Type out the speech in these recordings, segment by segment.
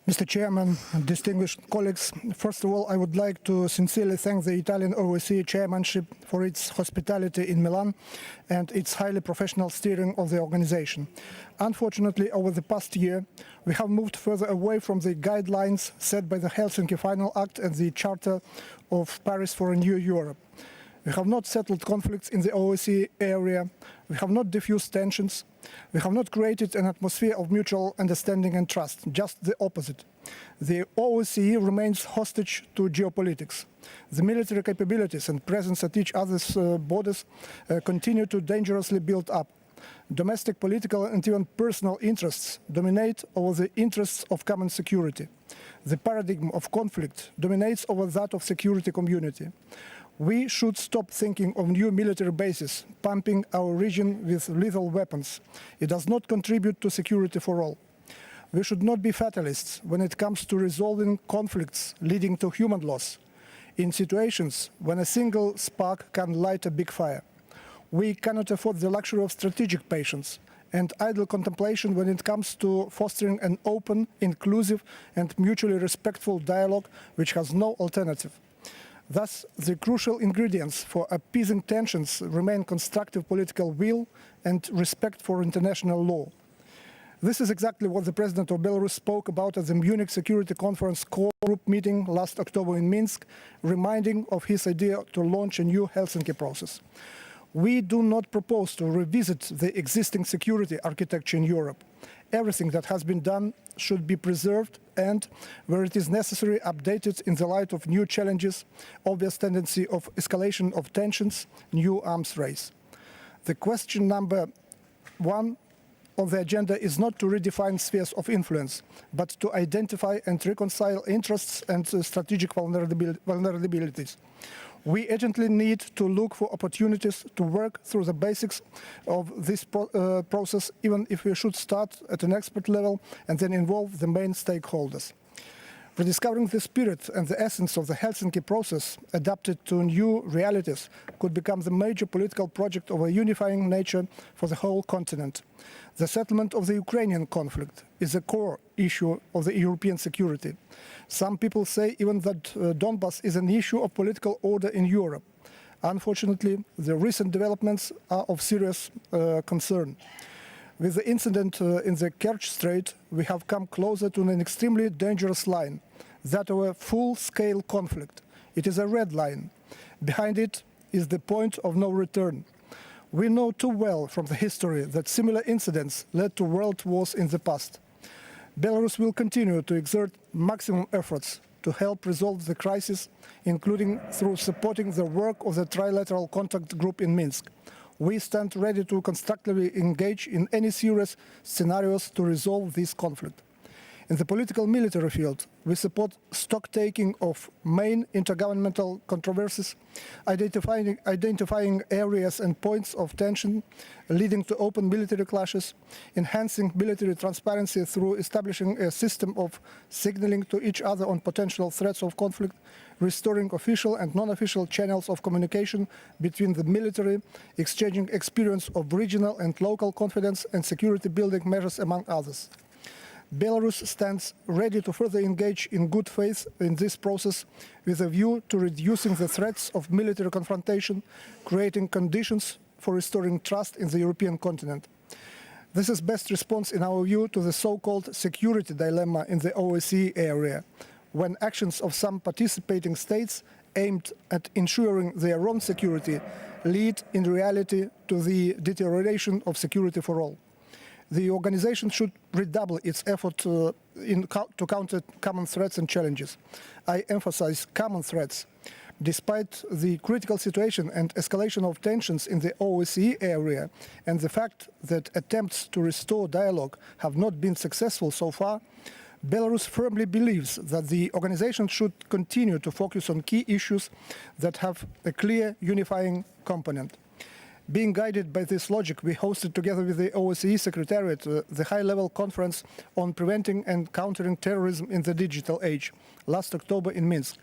Mr. Chairman, distinguished colleagues, first of all, I would like to sincerely thank the Italian OSCE chairmanship for its hospitality in Milan and its highly professional steering of the organization. Unfortunately, over the past year, we have moved further away from the guidelines set by the Helsinki Final Act and the Charter of Paris for a New Europe. We have not settled conflicts in the OSCE area, we have not diffused tensions, we have not created an atmosphere of mutual understanding and trust, just the opposite. The OSCE remains hostage to geopolitics. The military capabilities and presence at each other's borders continue to dangerously build up. Domestic, political and even personal interests dominate over the interests of common security. The paradigm of conflict dominates over that of security community. We should stop thinking of new military bases, pumping our region with lethal weapons. It does not contribute to security for all. We should not be fatalists when it comes to resolving conflicts leading to human loss, in situations when a single spark can light a big fire. We cannot afford the luxury of strategic patience and idle contemplation when it comes to fostering an open, inclusive and mutually respectful dialogue which has no alternative. Thus, the crucial ingredients for appeasing tensions remain constructive political will and respect for international law. This is exactly what the President of Belarus spoke about at the Munich Security Conference core group meeting last October in Minsk, reminding of his idea to launch a new Helsinki process. We do not propose to revisit the existing security architecture in Europe. Everything that has been done should be preserved and, where it is necessary, updated in the light of new challenges, obvious tendency of escalation of tensions, new arms race. The question number one on the agenda is not to redefine spheres of influence, but to identify and reconcile interests and strategic vulnerabilities. We urgently need to look for opportunities to work through the basics of this process, even if we should start at an expert level and then involve the main stakeholders. Rediscovering the spirit and the essence of the Helsinki process, adapted to new realities, could become the major political project of a unifying nature for the whole continent. The settlement of the Ukrainian conflict is a core issue of the European security. Some people say even that Donbas is an issue of political order in Europe. Unfortunately, the recent developments are of serious concern. With the incident in the Kerch Strait, we have come closer to an extremely dangerous line, that of a full-scale conflict. It is a red line. Behind it is the point of no return. We know too well from the history that similar incidents led to world wars in the past. Belarus will continue to exert maximum efforts to help resolve the crisis, including through supporting the work of the Trilateral Contact Group in Minsk. We stand ready to constructively engage in any serious scenarios to resolve this conflict. In the political military field, we support stock-taking of main intergovernmental controversies, identifying areas and points of tension leading to open military clashes, enhancing military transparency through establishing a system of signaling to each other on potential threats of conflict, restoring official and non-official channels of communication between the military, exchanging experience of regional and local confidence and security-building measures, among others. Belarus stands ready to further engage in good faith in this process with a view to reducing the threats of military confrontation, creating conditions for restoring trust in the European continent. This is best response, in our view, to the so-called security dilemma in the OSCE area, when actions of some participating states aimed at ensuring their own security lead in reality to the deterioration of security for all. The organization should redouble its effort to counter common threats and challenges. I emphasize common threats. Despite the critical situation and escalation of tensions in the OSCE area and the fact that attempts to restore dialogue have not been successful so far, Belarus firmly believes that the organization should continue to focus on key issues that have a clear unifying component. Being guided by this logic, we hosted together with the OSCE Secretariat the high-level conference on preventing and countering terrorism in the digital age, last October in Minsk.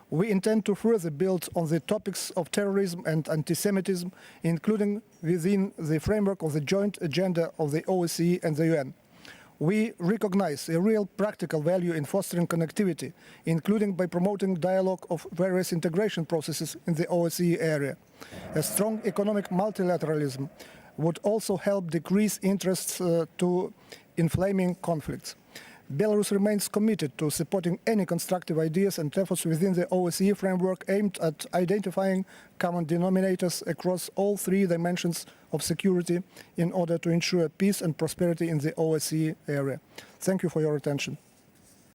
We intend to further build on the topics of terrorism and anti-Semitism, including within the framework of the joint agenda of the OSCE and the UN. We recognize a real practical value in fostering connectivity, including by promoting dialogue of various integration processes in the OSCE area. A strong economic multilateralism would also help decrease interests to inflaming conflicts. Belarus remains committed to supporting any constructive ideas and efforts within the OSCE framework aimed at identifying common denominators across all three dimensions of security in order to ensure peace and prosperity in the OSCE area. Thank you for your attention.